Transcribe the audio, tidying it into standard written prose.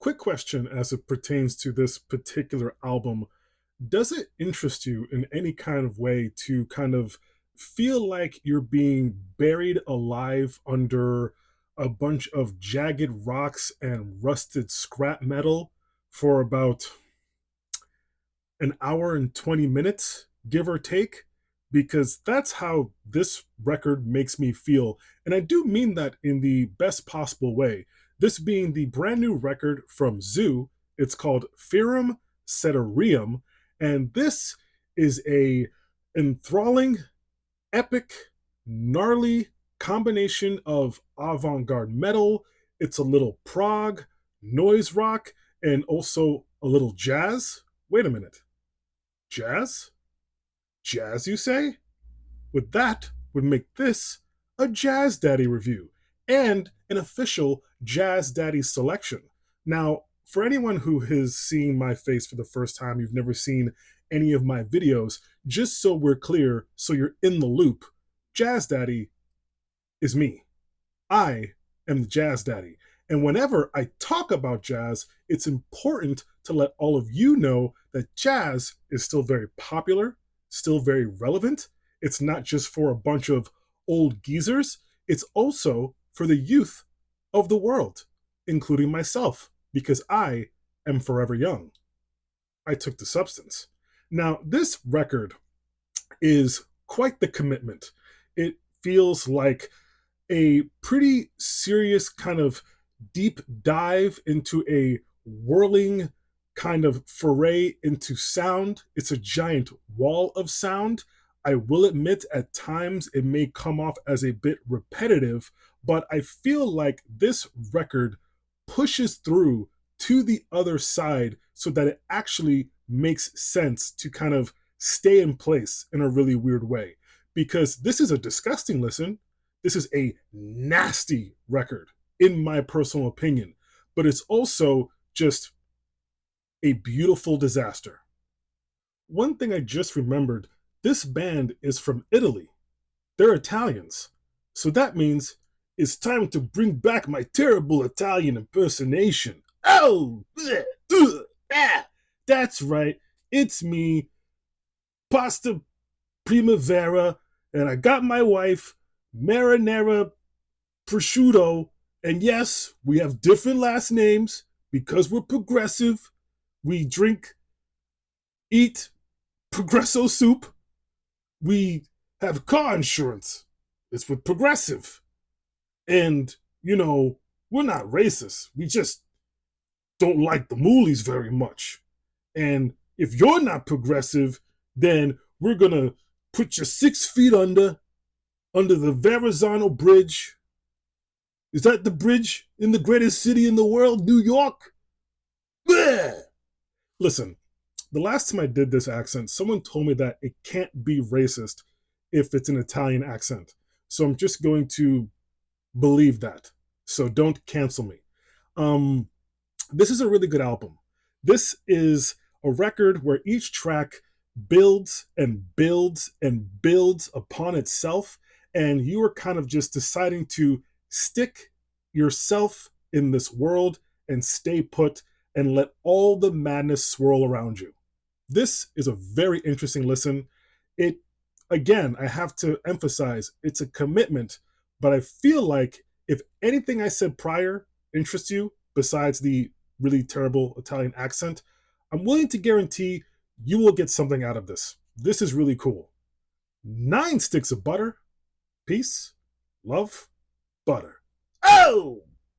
quick question as it pertains to this particular album. Does it interest you in any kind of way to kind of feel like you're being buried alive under a bunch of jagged rocks and rusted scrap metal for about an hour and 20 minutes, give or take? Because that's how this record makes me feel. And I do mean that in the best possible way. This being the brand new record from Zu, it's called Ferrum Sidereum, and this is a enthralling, epic, gnarly combination of avant-garde metal. It's a little prog, noise rock, and also a little jazz. Wait a minute. Jazz? Jazz, you say? With that would make this a Jazz Daddy review and an official Jazz Daddy selection. Now, for anyone who has seen my face for the first time, you've never seen any of my videos, just so we're clear, so you're in the loop, Jazz Daddy is me. I am the Jazz Daddy. And whenever I talk about jazz, it's important to let all of you know that jazz is still very popular, still very relevant. It's not just for a bunch of old geezers, it's also for the youth of the world, including myself, because I am forever young. I took the substance. Now, this record is quite the commitment. It feels like a pretty serious kind of deep dive into a whirling kind of foray into sound. It's a giant wall of sound. I will admit at times it may come off as a bit repetitive, but I feel like this record pushes through to the other side so that it actually makes sense to kind of stay in place in a really weird way. Because this is a disgusting listen. This is a nasty record, in my personal opinion, but it's also just a beautiful disaster. One thing I just remembered, this band is from Italy. They're Italians. So that means it's time to bring back my terrible Italian impersonation. Oh, bleh, that's right. It's me, Pasta Primavera, and I got my wife, Marinara Prosciutto, and yes, we have different last names because we're progressive. We eat Progresso soup. We have car insurance. It's with Progressive. And, we're not racist. We just don't like the Moolies very much. And if you're not progressive, then we're going to put you 6 feet under the Verrazano Bridge. Is that the bridge in the greatest city in the world, New York? Bleh! Listen, the last time I did this accent, someone told me that it can't be racist if it's an Italian accent. So I'm just going to believe that. So don't cancel me. This is a really good album. This is a record where each track builds and builds and builds upon itself, and you are kind of just deciding to stick yourself in this world and stay put and let all the madness swirl around you. This is a very interesting listen. It, again, I have to emphasize, it's a commitment, but I feel like if anything I said prior interests you, besides the really terrible Italian accent, I'm willing to guarantee you will get something out of this. This is really cool. 9 sticks of butter. Peace, love, butter. Oh!